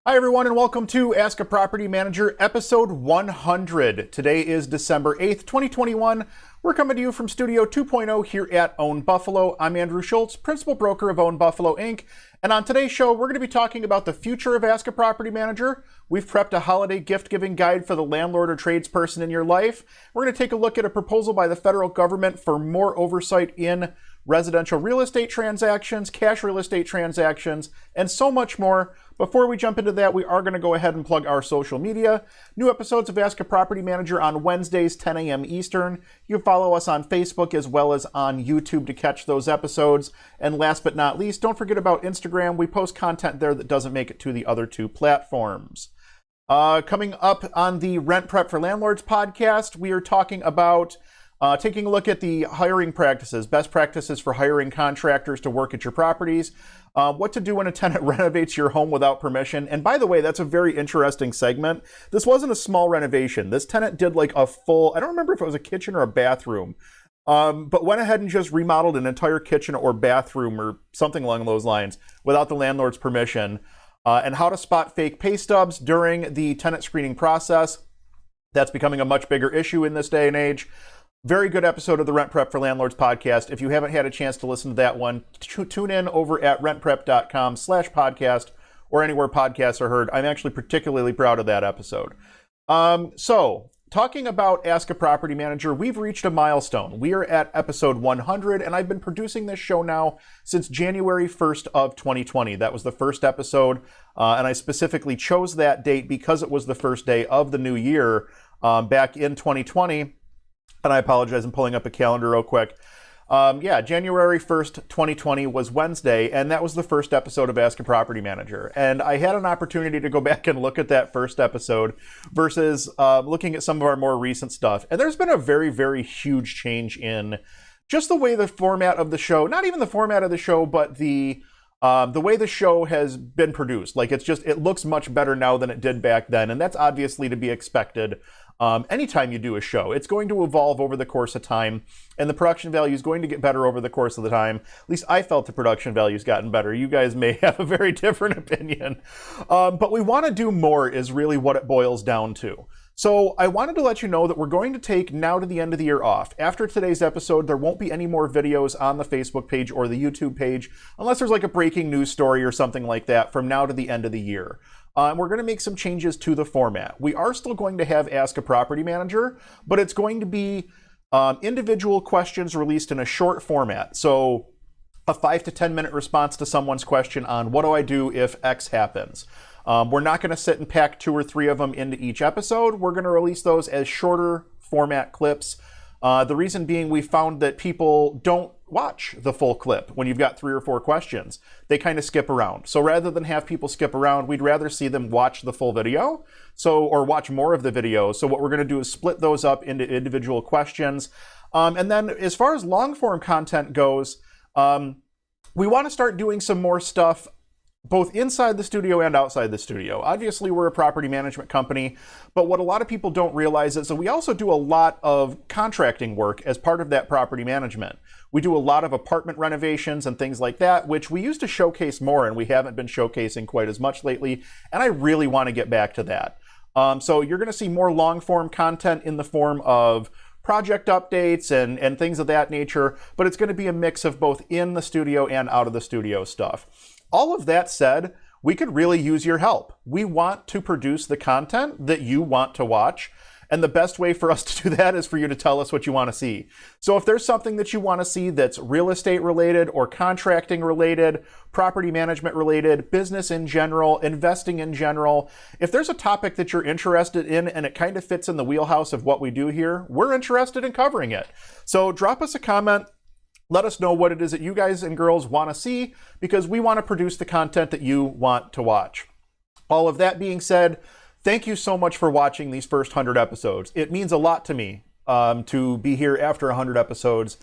Hi everyone and welcome to Ask a Property Manager episode 100. Today is December 8th, 2021. We're coming to you from Studio 2.0 here at Own Buffalo. I'm Andrew Schultz, Principal Broker of Own Buffalo Inc. And on today's show, we're going to be talking about the future of Ask a Property Manager. We've prepped a holiday gift-giving guide for the landlord or tradesperson in your life. We're going to take a look at a proposal by the federal government for more oversight in residential real estate transactions, cash real estate transactions, and so much more. Before we jump into that, we are going to go ahead and plug our social media. New episodes of Ask a Property Manager on Wednesdays, 10 a.m. Eastern. You can follow us on Facebook as well as on YouTube to catch those episodes. And last but not least, don't forget about Instagram. We post content there that doesn't make it to the other two platforms. Coming up on the Rent Prep for Landlords podcast, we are talking about taking a look at the hiring practices, best practices for hiring contractors to work at your properties, what to do when a tenant renovates your home without permission. And by the way, that's a very interesting segment. This wasn't a small renovation. This tenant did like a full, I don't remember if it was a kitchen or a bathroom, but went ahead and just remodeled an entire kitchen or bathroom or something along those lines without the landlord's permission, and how to spot fake pay stubs during the tenant screening process. That's becoming a much bigger issue in this day and age. Very good episode of the Rent Prep for Landlords podcast. If you haven't had a chance to listen to that one, tune in over at rentprep.com/podcast or anywhere podcasts are heard. I'm actually particularly proud of that episode. So talking about Ask a Property Manager, we've reached a milestone. We are at episode 100, and I've been producing this show now since January 1st of 2020. That was the first episode, and I specifically chose that date because it was the first day of the new year back in 2020. And I apologize, I'm pulling up a calendar real quick. January 1st, 2020 was Wednesday, and that was the first episode of Ask a Property Manager. And I had an opportunity to go back and look at that first episode versus looking at some of our more recent stuff. And there's been a very, very huge change in just the way the format of the show, not even the format of the show, but the way the show has been produced. Like, it looks much better now than it did back then. And that's obviously to be expected. Anytime you do a show, it's going to evolve over the course of time, and the production value is going to get better over the course of the time. At least I felt the production value's gotten better. You guys may have a very different opinion. But we want to do more is really what it boils down to. So I wanted to let you know that we're going to take now to the end of the year off. After today's episode, there won't be any more videos on the Facebook page or the YouTube page, unless there's like a breaking news story or something like that from now to the end of the year. We're going to make some changes to the format. We are still going to have Ask a Property Manager, but it's going to be individual questions released in a short format. So a 5 to 10 minute response to someone's question on what do I do if X happens. We're not going to sit and pack 2 or 3 of them into each episode. We're going to release those as shorter format clips. The reason being, we found that people don't watch the full clip when you've got 3 or 4 questions. They kind of skip around. So rather than have people skip around, we'd rather see them watch the full video, or watch more of the video. So what we're going to do is split those up into individual questions. And then as far as long form content goes, we want to start doing some more stuff both inside the studio and outside the studio. Obviously, we're a property management company, but what a lot of people don't realize is that we also do a lot of contracting work as part of that property management. We do a lot of apartment renovations and things like that, which we used to showcase more, and we haven't been showcasing quite as much lately, and I really want to get back to that. So you're going to see more long-form content in the form of project updates and things of that nature, but it's going to be a mix of both in the studio and out of the studio stuff. All of that said, we could really use your help. We want to produce the content that you want to watch, and the best way for us to do that is for you to tell us what you want to see. So if there's something that you want to see that's real estate related or contracting related, property management related, business in general, investing in general, if there's a topic that you're interested in and it kind of fits in the wheelhouse of what we do here, we're interested in covering it. So drop us a comment. Let us know what it is that you guys and girls want to see, because we want to produce the content that you want to watch. All of that being said, thank you so much for watching these first 100 episodes. It means a lot to me to be here after 100 episodes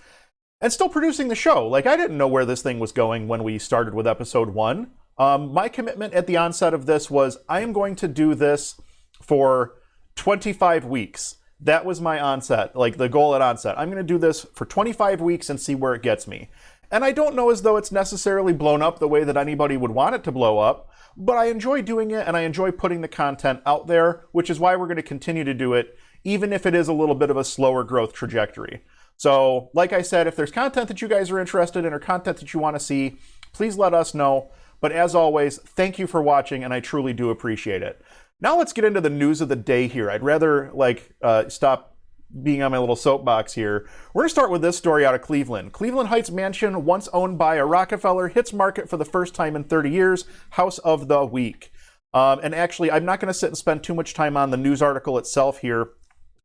and still producing the show. Like, I didn't know where this thing was going when we started with episode 1. My commitment at the onset of this was I am going to do this for 25 weeks. That was my onset, like the goal at onset. I'm going to do this for 25 weeks and see where it gets me. And I don't know as though it's necessarily blown up the way that anybody would want it to blow up, but I enjoy doing it and I enjoy putting the content out there, which is why we're going to continue to do it, even if it is a little bit of a slower growth trajectory. So, like I said, if there's content that you guys are interested in or content that you want to see, please let us know. But as always, thank you for watching, and I truly do appreciate it. Now let's get into the news of the day here. I'd rather stop being on my little soapbox here. We're going to start with this story out of Cleveland. Cleveland Heights mansion, once owned by a Rockefeller, hits market for the first time in 30 years. House of the week. And actually, I'm not going to sit and spend too much time on the news article itself here,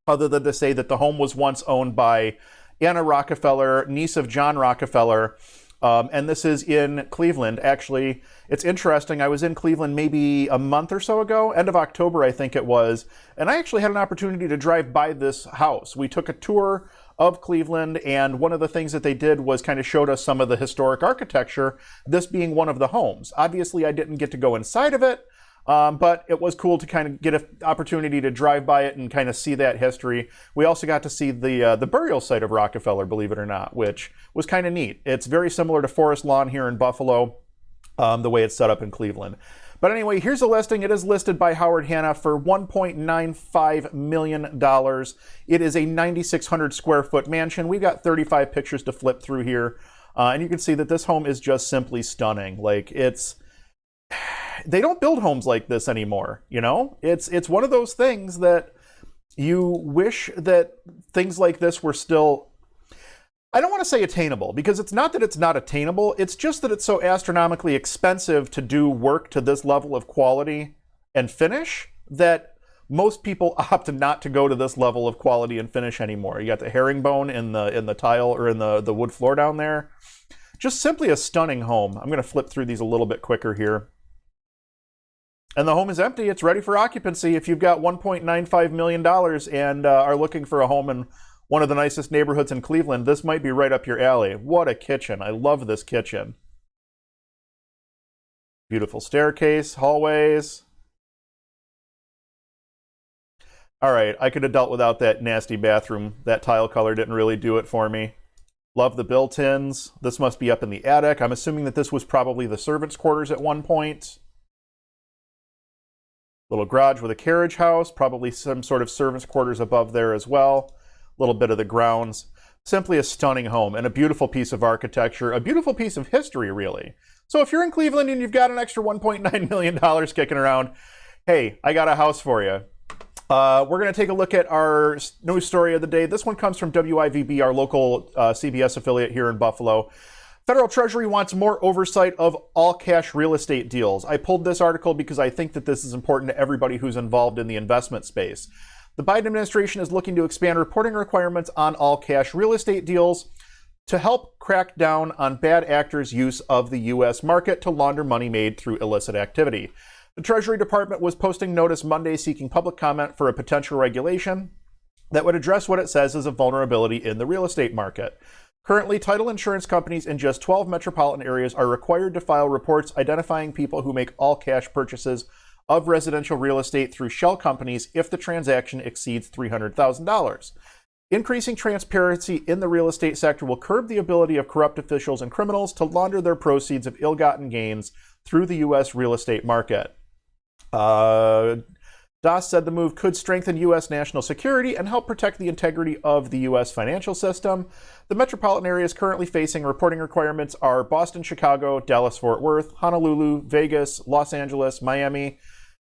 other than to say that the home was once owned by Anna Rockefeller, niece of John Rockefeller. And this is in Cleveland. Actually, it's interesting. I was in Cleveland maybe a month or so ago, end of October, I think it was. And I actually had an opportunity to drive by this house. We took a tour of Cleveland, and one of the things that they did was kind of showed us some of the historic architecture, this being one of the homes. Obviously, I didn't get to go inside of it, but it was cool to kind of get an opportunity to drive by it and kind of see that history. We also got to see the burial site of Rockefeller, believe it or not, which was kind of neat. It's very similar to Forest Lawn here in Buffalo, the way it's set up in Cleveland. But anyway, here's the listing. It is listed by Howard Hanna for $1.95 million. It is a 9,600 square foot mansion. We've got 35 pictures to flip through here. And you can see that this home is just simply stunning. Like, they don't build homes like this anymore, you know? It's one of those things that you wish that things like this were still, I don't want to say attainable, because it's not that it's not attainable, it's just that it's so astronomically expensive to do work to this level of quality and finish that most people opt not to go to this level of quality and finish anymore. You got the herringbone in the tile or in the wood floor down there. Just simply a stunning home. I'm going to flip through these a little bit quicker here. And the home is empty. It's ready for occupancy. If you've got $1.95 million and are looking for a home in one of the nicest neighborhoods in Cleveland, this might be right up your alley. What a kitchen. I love this kitchen. Beautiful staircase, hallways. All right, I could have dealt without that nasty bathroom. That tile color didn't really do it for me. Love the built-ins. This must be up in the attic. I'm assuming that this was probably the servants' quarters at one point. Little garage with a carriage house, probably some sort of servants' quarters above there as well. A little bit of the grounds. Simply a stunning home and a beautiful piece of architecture, a beautiful piece of history, really. So if you're in Cleveland and you've got an extra $1.9 million kicking around, hey, I got a house for you. We're going to take a look at our news story of the day. This one comes from WIVB, our local CBS affiliate here in Buffalo. Federal Treasury wants more oversight of all-cash real estate deals. I pulled this article because I think that this is important to everybody who's involved in the investment space. The Biden administration is looking to expand reporting requirements on all-cash real estate deals to help crack down on bad actors' use of the U.S. market to launder money made through illicit activity. The Treasury Department was posting notice Monday seeking public comment for a potential regulation that would address what it says is a vulnerability in the real estate market. Currently, title insurance companies in just 12 metropolitan areas are required to file reports identifying people who make all-cash purchases of residential real estate through shell companies if the transaction exceeds $300,000. Increasing transparency in the real estate sector will curb the ability of corrupt officials and criminals to launder their proceeds of ill-gotten gains through the U.S. real estate market. Das said the move could strengthen U.S. national security and help protect the integrity of the U.S. financial system. The metropolitan areas currently facing reporting requirements are Boston, Chicago, Dallas-Fort Worth, Honolulu, Vegas, Los Angeles, Miami,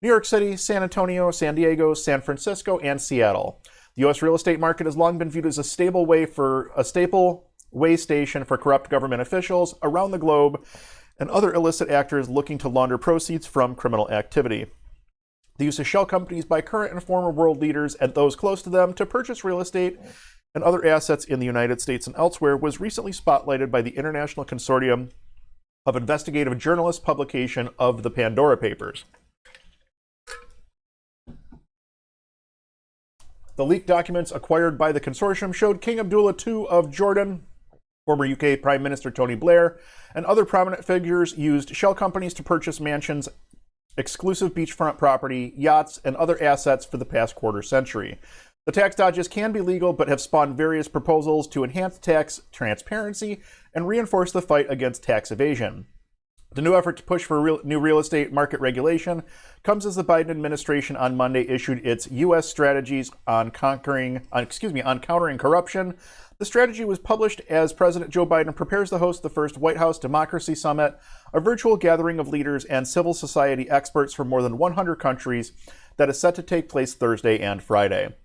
New York City, San Antonio, San Diego, San Francisco, and Seattle. The U.S. real estate market has long been viewed as a staple way station for corrupt government officials around the globe and other illicit actors looking to launder proceeds from criminal activity. The use of shell companies by current and former world leaders and those close to them to purchase real estate and other assets in the United States and elsewhere was recently spotlighted by the International Consortium of Investigative Journalists publication of the Pandora Papers. The leaked documents acquired by the consortium showed King Abdullah II of Jordan, former UK Prime Minister Tony Blair, and other prominent figures used shell companies to purchase mansions, exclusive beachfront property, yachts, and other assets for the past quarter century. The tax dodges can be legal, but have spawned various proposals to enhance tax transparency and reinforce the fight against tax evasion. The new effort to push for new real estate market regulation comes as the Biden administration on Monday issued its U.S. strategies on countering corruption. The strategy was published as President Joe Biden prepares to host the first White House Democracy Summit, a virtual gathering of leaders and civil society experts from more than 100 countries that is set to take place Thursday and Friday.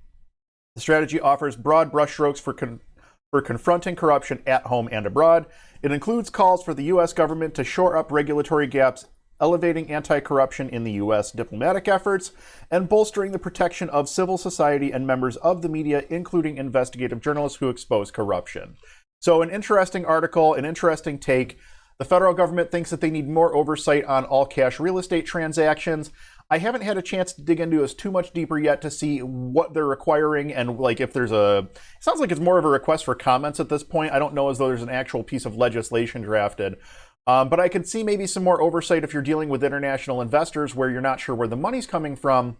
The strategy offers broad brushstrokes for confronting corruption at home and abroad. It includes calls for the U.S. government to shore up regulatory gaps, elevating anti-corruption in the U.S. diplomatic efforts, and bolstering the protection of civil society and members of the media, including investigative journalists who expose corruption. So an interesting article, an interesting take. The federal government thinks that they need more oversight on all-cash real estate transactions. I haven't had a chance to dig into this too much deeper yet to see what they're requiring and like if there's it sounds like it's more of a request for comments at this point. I don't know as though there's an actual piece of legislation drafted. But I can see maybe some more oversight if you're dealing with international investors where you're not sure where the money's coming from.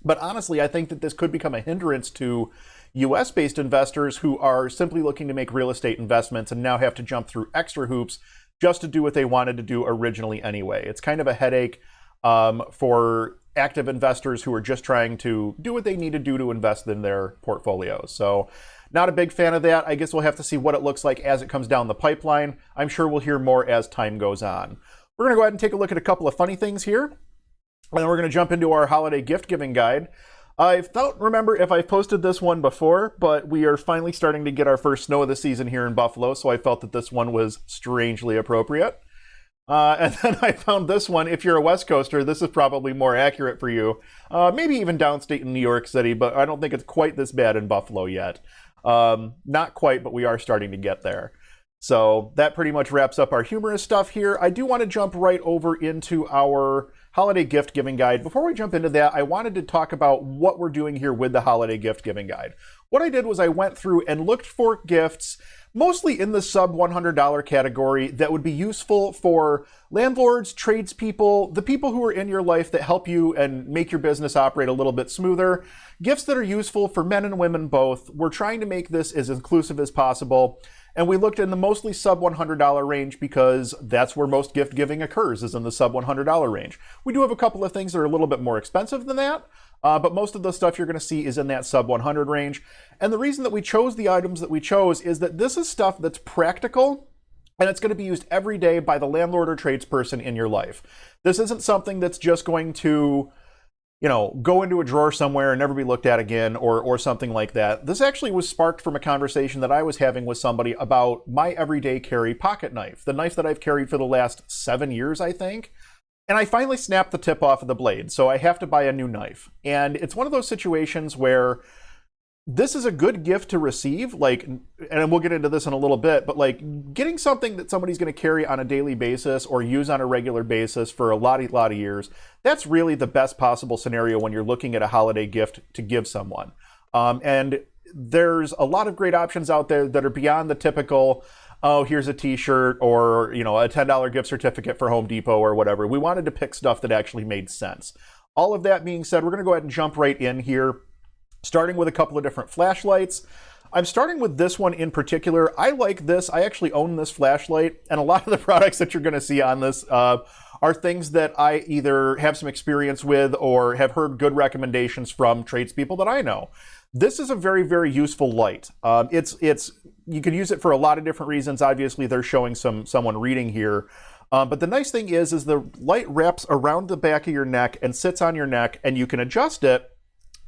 But honestly, I think that this could become a hindrance to US-based investors who are simply looking to make real estate investments and now have to jump through extra hoops just to do what they wanted to do originally anyway. It's kind of a headache for active investors who are just trying to do what they need to do to invest in their portfolios. So not a big fan of that. I guess we'll have to see what it looks like as it comes down the pipeline. I'm sure we'll hear more as time goes on. We're going to go ahead and take a look at a couple of funny things here. And then we're going to jump into our holiday gift giving guide. I don't remember if I've posted this one before, but we are finally starting to get our first snow of the season here in Buffalo, so I felt that this one was strangely appropriate. And then I found this one. If you're a West Coaster, this is probably more accurate for you. Maybe even downstate in New York City, but I don't think it's quite this bad in Buffalo yet. Not quite, but we are starting to get there. So that pretty much wraps up our humorous stuff here. I do want to jump right over into our holiday gift giving guide. Before we jump into that, I wanted to talk about what we're doing here with the holiday gift giving guide. What I did was I went through and looked for gifts mostly in the sub $100 category that would be useful for landlords, tradespeople, the people who are in your life that help you and make your business operate a little bit smoother. Gifts that are useful for men and women both. We're trying to make this as inclusive as possible. And we looked in the mostly sub $100 range because that's where most gift giving occurs, is in the sub $100 range. We do have a couple of things that are a little bit more expensive than that. But most of the stuff you're going to see is in that sub 100 range. And the reason that we chose the items that we chose is that this is stuff that's practical and it's going to be used every day by the landlord or tradesperson in your life. This isn't something that's just going to, go into a drawer somewhere and never be looked at again or something like that. This actually was sparked from a conversation that I was having with somebody about my everyday carry pocket knife, the knife that I've carried for the last 7 years, I think. And I finally snapped the tip off of the blade, so I have to buy a new knife. And it's one of those situations where this is a good gift to receive, and we'll get into this in a little bit, but getting something that somebody's going to carry on a daily basis or use on a regular basis for a lot of years, that's really the best possible scenario when you're looking at a holiday gift to give someone. And there's a lot of great options out there that are beyond the typical, oh, here's a t-shirt or, a $10 gift certificate for Home Depot or whatever. We wanted to pick stuff that actually made sense. All of that being said, we're going to go ahead and jump right in here, starting with a couple of different flashlights. I'm starting with this one in particular. I like this. I actually own this flashlight, and a lot of the products that you're going to see on this are things that I either have some experience with or have heard good recommendations from tradespeople that I know. This is a very, very useful light. You can use it for a lot of different reasons. Obviously, they're showing someone reading here. But the nice thing is the light wraps around the back of your neck and sits on your neck, and you can adjust it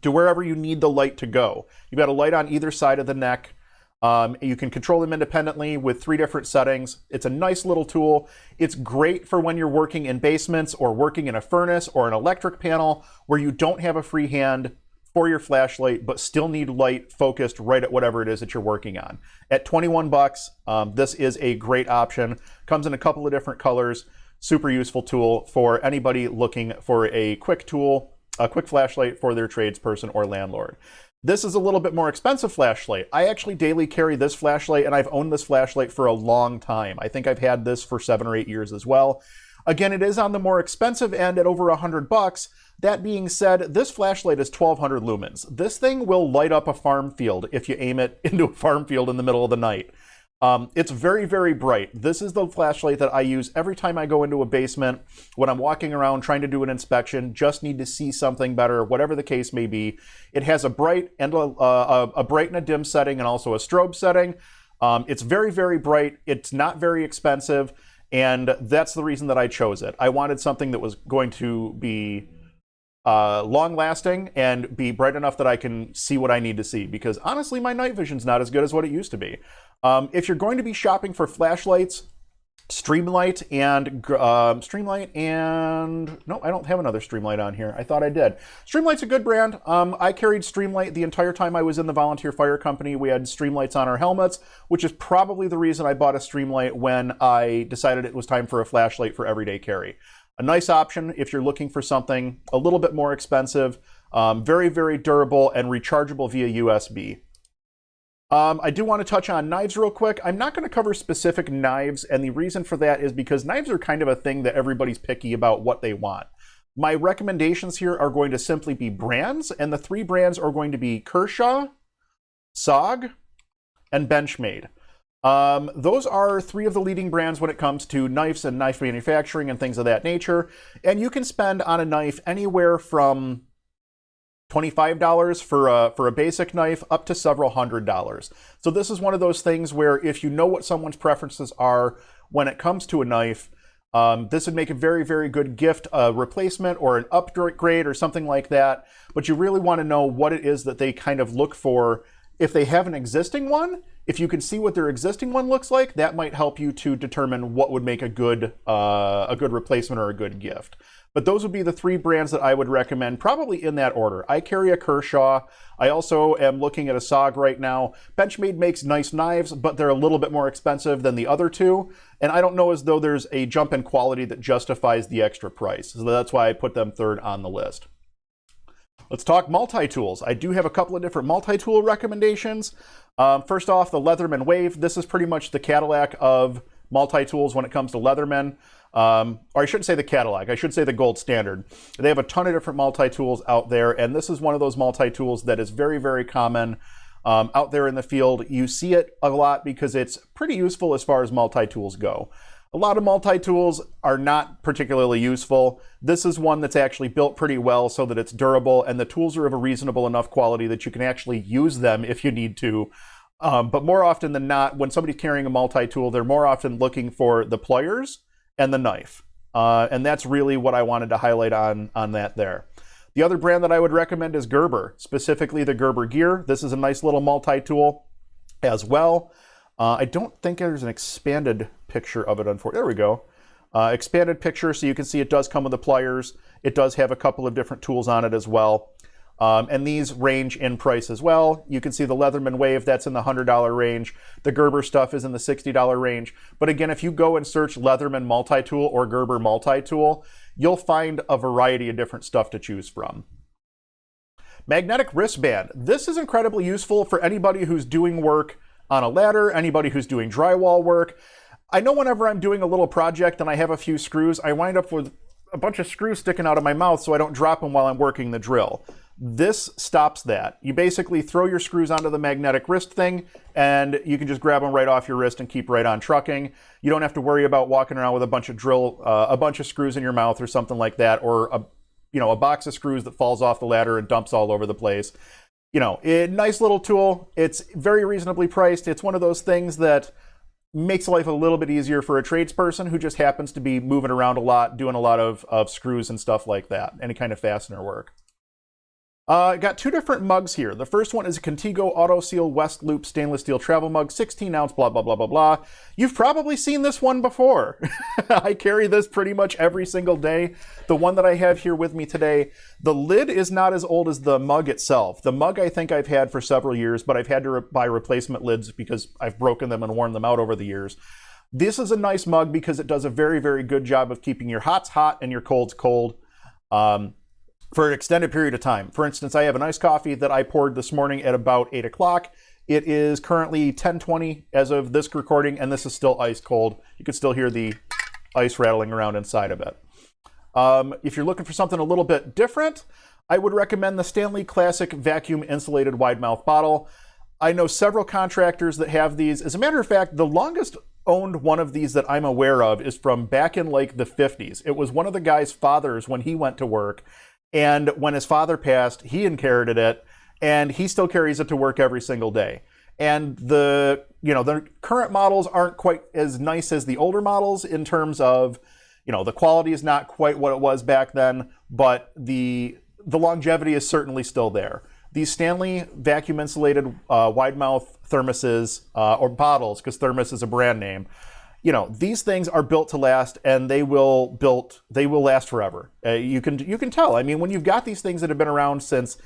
to wherever you need the light to go. You've got a light on either side of the neck. You can control them independently with 3 different settings. It's a nice little tool. It's great for when you're working in basements or working in a furnace or an electric panel where you don't have a free hand for your flashlight, but still need light focused right at whatever it is that you're working on. At 21 bucks, this is a great option. Comes in a couple of different colors. Super useful tool for anybody looking for a quick tool, a quick flashlight for their tradesperson or landlord. This is a little bit more expensive flashlight. I actually daily carry this flashlight, and I've owned this flashlight for a long time. I think I've had this for 7 or 8 years as well. Again, it is on the more expensive end at over $100. That being said, this flashlight is 1200 lumens. This thing will light up a farm field if you aim it into a farm field in the middle of the night. It's very, very bright. This is the flashlight that I use every time I go into a basement, when I'm walking around trying to do an inspection, just need to see something better, whatever the case may be. It has a bright and a bright and a dim setting, and also a strobe setting. It's very, very bright. It's not very expensive, and that's the reason that I chose it. I wanted something that was going to be long-lasting and be bright enough that I can see what I need to see, because honestly, my night vision's not as good as what it used to be. If you're going to be shopping for flashlights, Streamlight and no, I don't have another Streamlight on here. I thought I did. Streamlight's a good brand. I carried Streamlight the entire time I was in the volunteer fire company. We had Streamlights on our helmets, which is probably the reason I bought a Streamlight when I decided it was time for a flashlight for everyday carry. A nice option if you're looking for something a little bit more expensive, very, very durable, and rechargeable via USB. I do want to touch on knives real quick. I'm not going to cover specific knives, and the reason for that is because knives are kind of a thing that everybody's picky about what they want. My recommendations here are going to simply be brands, and the 3 brands are going to be Kershaw, SOG, and Benchmade. Those are 3 of the leading brands when it comes to knives and knife manufacturing and things of that nature. And you can spend on a knife anywhere from $25 for a basic knife up to several $100s. So this is one of those things where if you know what someone's preferences are when it comes to a knife, this would make a very, very good gift replacement or an upgrade or something like that. But you really want to know what it is that they kind of look for. If they have an existing one, if you can see what their existing one looks like, that might help you to determine what would make a good replacement or a good gift. But those would be the 3 brands that I would recommend, probably in that order. I carry a Kershaw. I also am looking at a SOG right now. Benchmade makes nice knives, but they're a little bit more expensive than the other 2. And I don't know as though there's a jump in quality that justifies the extra price. So that's why I put them 3rd on the list. Let's talk multi-tools. I do have a couple of different multi-tool recommendations. First off, the Leatherman Wave. This is pretty much the Cadillac of multi-tools when it comes to Leatherman. Or I shouldn't say the Cadillac, I should say the gold standard. They have a ton of different multi-tools out there, and this is one of those multi-tools that is very, very common out there in the field. You see it a lot because it's pretty useful as far as multi-tools go. A lot of multi-tools are not particularly useful. This is one that's actually built pretty well so that it's durable, and the tools are of a reasonable enough quality that you can actually use them if you need to. But more often than not, when somebody's carrying a multi-tool, they're more often looking for the pliers and the knife. And that's really what I wanted to highlight on that there. The other brand that I would recommend is Gerber, specifically the Gerber Gear. This is a nice little multi-tool as well. I don't think there's an expanded picture of it, unfortunately. There we go. Expanded picture, so you can see it does come with the pliers. It does have a couple of different tools on it as well. And these range in price as well. You can see the Leatherman Wave, that's in the $100 range. The Gerber stuff is in the $60 range. But again, if you go and search Leatherman multi-tool or Gerber multi-tool, you'll find a variety of different stuff to choose from. Magnetic wristband. This is incredibly useful for anybody who's doing work on a ladder, anybody who's doing drywall work. I know whenever I'm doing a little project and I have a few screws, I wind up with a bunch of screws sticking out of my mouth so I don't drop them while I'm working the drill. This stops that. You basically throw your screws onto the magnetic wrist thing and you can just grab them right off your wrist and keep right on trucking. You don't have to worry about walking around with a bunch of screws in your mouth or something like that, or a box of screws that falls off the ladder and dumps all over the place. Nice little tool. It's very reasonably priced. It's one of those things that makes life a little bit easier for a tradesperson who just happens to be moving around a lot, doing a lot of screws and stuff like that, any kind of fastener work. I got 2 different mugs here. The first one is a Contigo Auto Seal West Loop stainless steel travel mug, 16 ounce, blah, blah, blah, blah, blah. You've probably seen this one before. I carry this pretty much every single day. The one that I have here with me today, the lid is not as old as the mug itself. The mug I think I've had for several years, but I've had to buy replacement lids because I've broken them and worn them out over the years. This is a nice mug because it does a very, very good job of keeping your hots hot and your colds cold. For an extended period of time. For instance, I have an iced coffee that I poured this morning at about 8 o'clock. It is currently 10:20 as of this recording, and this is still ice cold. You can still hear the ice rattling around inside of it. If you're looking for something a little bit different, I would recommend the Stanley Classic Vacuum Insulated Wide Mouth Bottle. I know several contractors that have these. As a matter of fact, the longest owned one of these that I'm aware of is from back in like the 50s. It was one of the guy's fathers when he went to work, and when his father passed, he inherited it, and he still carries it to work every single day. And the current models aren't quite as nice as the older models in terms of, the quality is not quite what it was back then, but the longevity is certainly still there. These Stanley vacuum insulated wide mouth thermoses or bottles, because thermos is a brand name, these things are built to last, and they will last forever. You can tell. I mean, when you've got these things that have been around since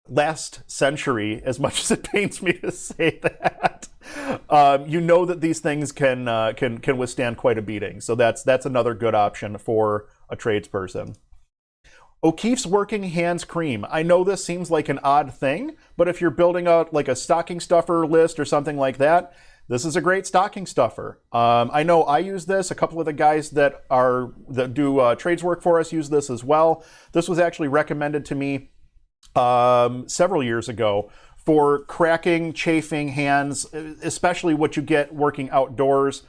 last century, as much as it pains me to say that, that these things can withstand quite a beating. So that's another good option for a tradesperson. O'Keeffe's Working Hands Cream. I know this seems like an odd thing, but if you're building out like a stocking stuffer list or something like that, this is a great stocking stuffer. I know I use this. A couple of the guys that do trades work for us use this as well. This was actually recommended to me several years ago for cracking, chafing hands, especially what you get working outdoors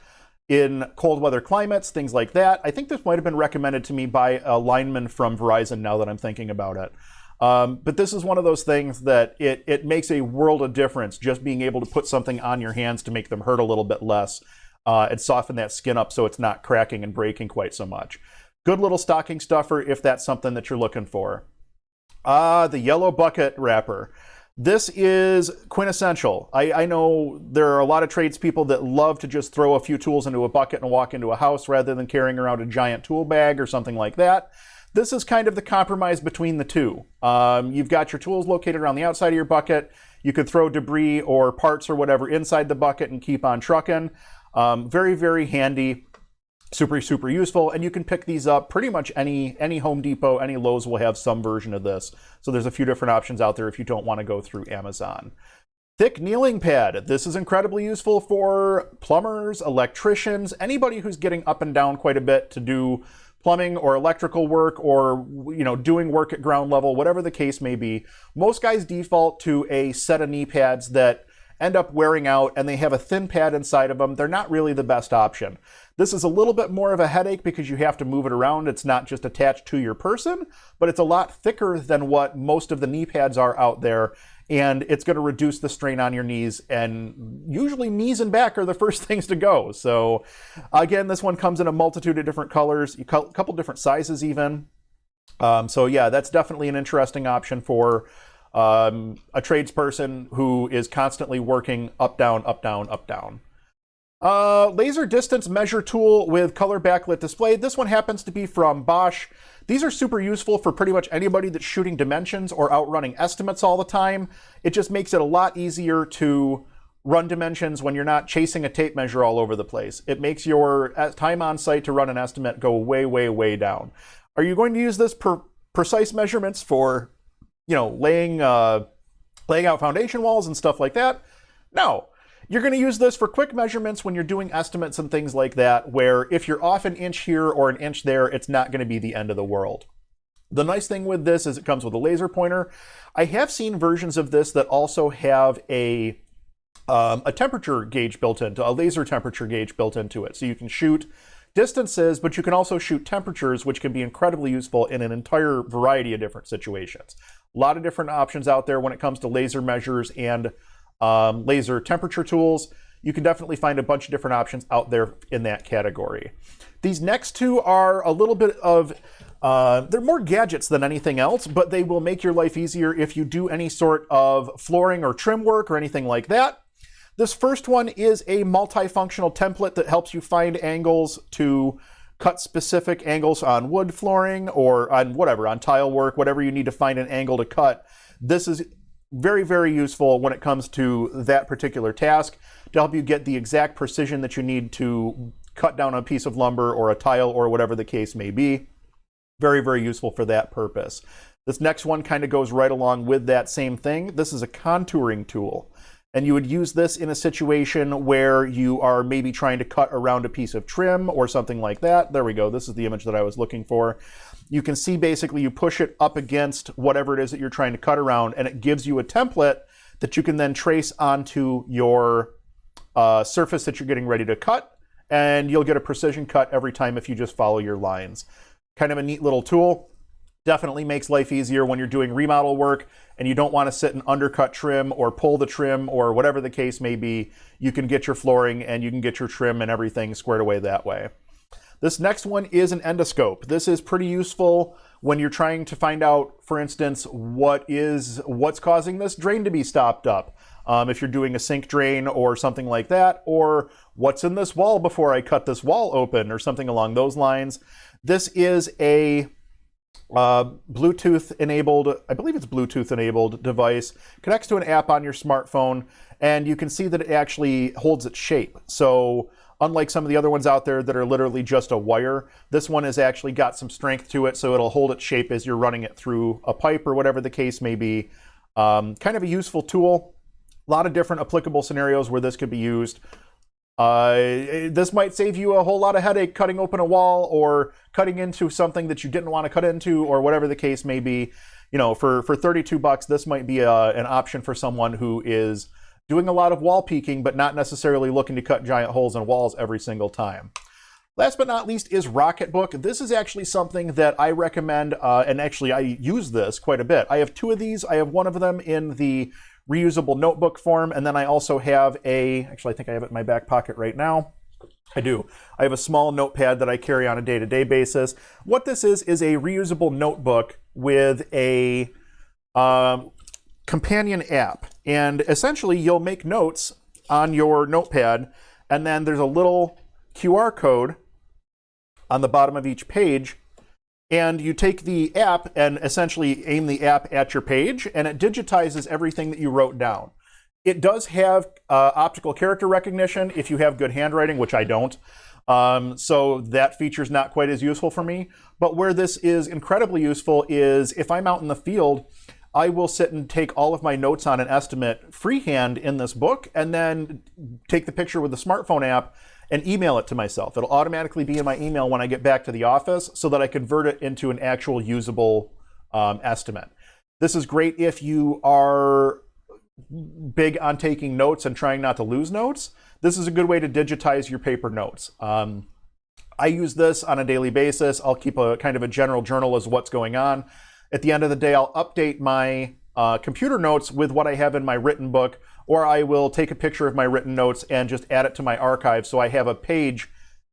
in cold weather climates, things like that. I think this might have been recommended to me by a lineman from Verizon, now that I'm thinking about it. But this is one of those things that it makes a world of difference, just being able to put something on your hands to make them hurt a little bit less and soften that skin up so it's not cracking and breaking quite so much. Good little stocking stuffer if that's something that you're looking for. The yellow bucket wrapper. This is quintessential. I know there are a lot of tradespeople that love to just throw a few tools into a bucket and walk into a house rather than carrying around a giant tool bag or something like that. This is kind of the compromise between the two. You've got your tools located around the outside of your bucket. You could throw debris or parts or whatever inside the bucket and keep on trucking. Very, very handy. Super, super useful, and you can pick these up pretty much any Home Depot, any Lowe's will have some version of this. So there's a few different options out there if you don't want to go through Amazon. Thick kneeling pad. This is incredibly useful for plumbers, electricians, anybody who's getting up and down quite a bit to do plumbing or electrical work or doing work at ground level, whatever the case may be. Most guys default to a set of knee pads that end up wearing out, and they have a thin pad inside of them. They're not really the best option. This is a little bit more of a headache because you have to move it around. It's not just attached to your person, but it's a lot thicker than what most of the knee pads are out there, and it's going to reduce the strain on your knees, and usually knees and back are the first things to go. So again, this one comes in a multitude of different colors, a couple different sizes even. So yeah, that's definitely an interesting option for a tradesperson who is constantly working up, down, up, down, up, down. Laser distance measure tool with color backlit display. This one happens to be from Bosch. These are super useful for pretty much anybody that's shooting dimensions or outrunning estimates all the time. It just makes it a lot easier to run dimensions when you're not chasing a tape measure all over the place. It makes your time on site to run an estimate go way, way, way down. Are you going to use this for precise measurements for laying out foundation walls and stuff like that? No. You're going to use this for quick measurements when you're doing estimates and things like that, where if you're off an inch here or an inch there, it's not going to be the end of the world. The nice thing with this is it comes with a laser pointer. I have seen versions of this that also have a temperature gauge built into, a laser temperature gauge built into it. So you can shoot distances, but you can also shoot temperatures, which can be incredibly useful in an entire variety of different situations. A lot of different options out there when it comes to laser measures and laser temperature tools. You can definitely find a bunch of different options out there in that category. These next two are a little bit of, they're more gadgets than anything else, but they will make your life easier if you do any sort of flooring or trim work or anything like that. This first one is a multifunctional template that helps you find angles to cut specific angles on wood flooring or on whatever, on tile work, whatever you need to find an angle to cut. This is very, very useful when it comes to that particular task to help you get the exact precision that you need to cut down a piece of lumber or a tile or whatever the case may be. Very, very useful for that purpose. This next one kind of goes right along with that same thing. This is a contouring tool. And you would use this in a situation where you are maybe trying to cut around a piece of trim or something like that. There we go. This is the image that I was looking for. You can see basically you push it up against whatever it is that you're trying to cut around, and it gives you a template that you can then trace onto your surface that you're getting ready to cut, and you'll get a precision cut every time if you just follow your lines. Kind of a neat little tool. Definitely makes life easier when you're doing remodel work and you don't want to sit and undercut trim or pull the trim or whatever the case may be. You can get your flooring and you can get your trim and everything squared away that way. This next one is an endoscope. This is pretty useful when you're trying to find out, for instance, what's causing this drain to be stopped up. If you're doing a sink drain or something like that, or what's in this wall before I cut this wall open or something along those lines. This is a Bluetooth enabled, I believe it's Bluetooth enabled device, connects to an app on your smartphone, and you can see that it actually holds its shape. So unlike some of the other ones out there that are literally just a wire, this one has actually got some strength to it, so it'll hold its shape as you're running it through a pipe or whatever the case may be. Kind of a useful tool. A lot of different applicable scenarios where this could be used. This might save you a whole lot of headache cutting open a wall or cutting into something that you didn't want to cut into or whatever the case may be. You know, for $32, this might be an option for someone who is doing a lot of wall peeking, but not necessarily looking to cut giant holes in walls every single time. Last but not least is Rocketbook. This is actually something that I recommend, and actually I use this quite a bit. I have two of these. I have one of them in the reusable notebook form, and then I also have actually I think I have it in my back pocket right now. I do. I have a small notepad that I carry on a day-to-day basis. What this is a reusable notebook with a companion app. And essentially you'll make notes on your notepad, and then there's a little QR code on the bottom of each page, and you take the app and essentially aim the app at your page, and it digitizes everything that you wrote down. It does have optical character recognition if you have good handwriting, which I don't. So that feature's not quite as useful for me. But where this is incredibly useful is if I'm out in the field, I will sit and take all of my notes on an estimate freehand in this book, and then take the picture with the smartphone app and email it to myself. It'll automatically be in my email when I get back to the office so that I convert it into an actual usable estimate. This is great if you are big on taking notes and trying not to lose notes. This is a good way to digitize your paper notes. I use this on a daily basis. I'll keep a kind of a general journal as what's going on. At the end of the day, I'll update my computer notes with what I have in my written book, or I will take a picture of my written notes and just add it to my archive so I have a page,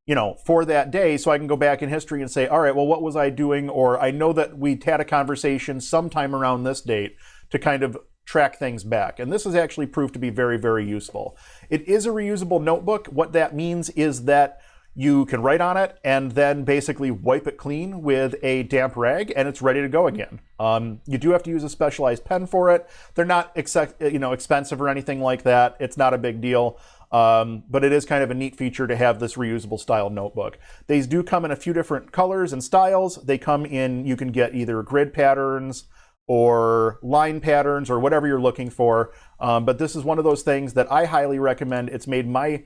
you know, for that day, so I can go back in history and say, all right, well, what was I doing? Or I know that we had a conversation sometime around this date to kind of track things back. And this has actually proved to be very, very useful. It is a reusable notebook. What that means is that you can write on it and then basically wipe it clean with a damp rag, and it's ready to go again. You do have to use a specialized pen for it. They're not expensive or anything like that. It's not a big deal, but it is kind of a neat feature to have this reusable style notebook. These do come in a few different colors and styles. They come in, you can get either grid patterns or line patterns or whatever you're looking for. But this is one of those things that I highly recommend. It's made my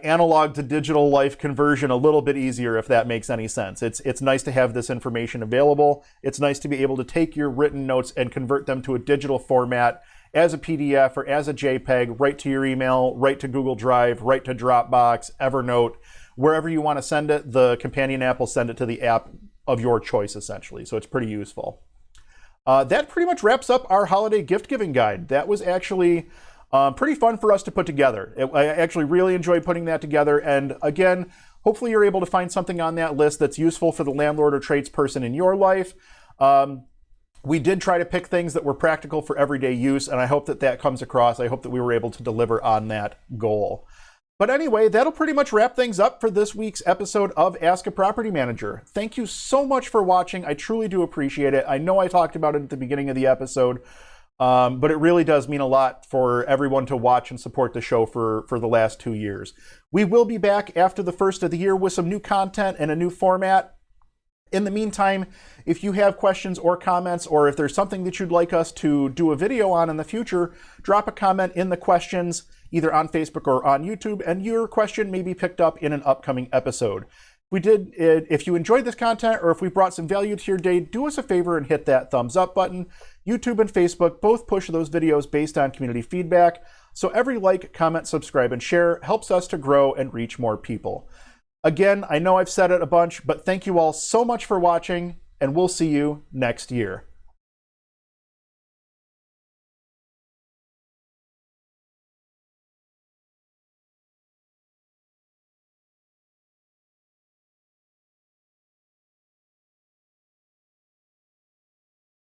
analog to digital life conversion a little bit easier, if that makes any sense. It's nice to have this information available. It's nice to be able to take your written notes and convert them to a digital format as a PDF or as a JPEG, right to your email, right to Google Drive, right to Dropbox, Evernote, wherever you want to send it. The companion app will send it to the app of your choice, essentially. So it's pretty useful. That pretty much wraps up our holiday gift giving guide. That was actually pretty fun for us to put together. I actually really enjoyed putting that together. And again, hopefully you're able to find something on that list that's useful for the landlord or tradesperson in your life. We did try to pick things that were practical for everyday use, and I hope that that comes across. I hope that we were able to deliver on that goal. But anyway, that'll pretty much wrap things up for this week's episode of Ask a Property Manager. Thank you so much for watching. I truly do appreciate it. I know I talked about it at the beginning of the episode, but it really does mean a lot for everyone to watch and support the show for the last 2 years. We will be back after the first of the year with some new content and a new format. In the meantime, if you have questions or comments, or if there's something that you'd like us to do a video on in the future, drop a comment in the questions, either on Facebook or on YouTube, and your question may be picked up in an upcoming episode. If you enjoyed this content, or if we brought some value to your day, do us a favor and hit that thumbs up button. YouTube and Facebook both push those videos based on community feedback, so every like, comment, subscribe, and share helps us to grow and reach more people. Again, I know I've said it a bunch, but thank you all so much for watching, and we'll see you next year.